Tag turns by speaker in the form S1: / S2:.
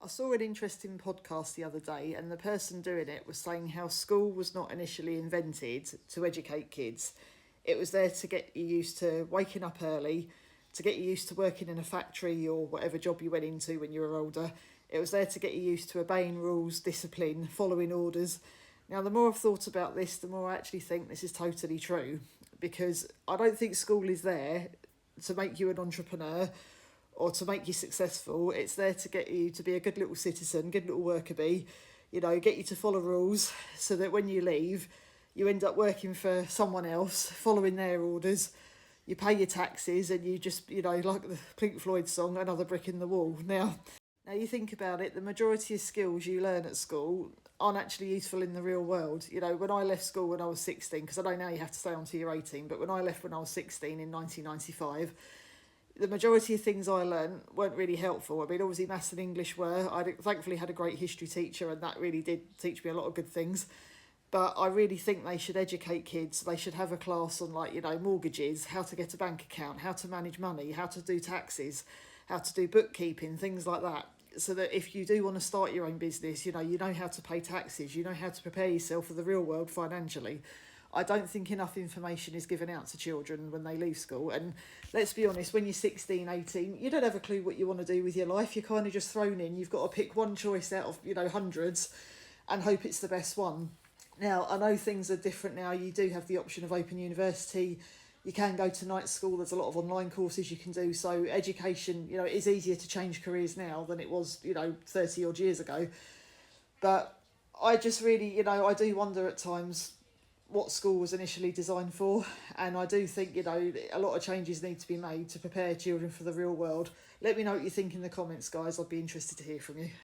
S1: I saw an interesting podcast the other day, and the person doing it was saying how school was not initially invented to educate kids. It was there to get you used to waking up early, to get you used to working in a factory or whatever job you went into when you were older. It was there to get you used to obeying rules, discipline, following orders. Now, the more I've thought about this, the more I actually think this is totally true, because I don't think school is there to make you an entrepreneur or to make you successful. It's there to get you to be a good little citizen, good little worker bee, get you to follow rules so that when you leave, you end up working for someone else, following their orders. You pay your taxes and you just, like the Pink Floyd song, another brick in the wall. Now you think about it, the majority of skills you learn at school aren't actually useful in the real world. When I left school when I was 16, because I know now you have to stay on until you're 18, but when I left when I was 16 in 1995, the majority of things I learned weren't really helpful. I mean, obviously maths and English were. I thankfully had a great history teacher, and that really did teach me a lot of good things. But I really think they should educate kids. They should have a class on, mortgages, how to get a bank account, how to manage money, how to do taxes, how to do bookkeeping, things like that. So that if you do want to start your own business, you know how to pay taxes, you know how to prepare yourself for the real world financially. I don't think enough information is given out to children when they leave school. And let's be honest, when you're 16, 18, you don't have a clue what you want to do with your life. You're kind of just thrown in. You've got to pick one choice out of, hundreds and hope it's the best one. Now, I know things are different now. You do have the option of Open University. You can go to night school. There's a lot of online courses you can do. So education, it is easier to change careers now than it was, 30 odd years ago. But I just really, I do wonder at times what school was initially designed for, and I do think a lot of changes need to be made to prepare children for the real world. Let me know what you think in the comments, guys. I'd be interested to hear from you.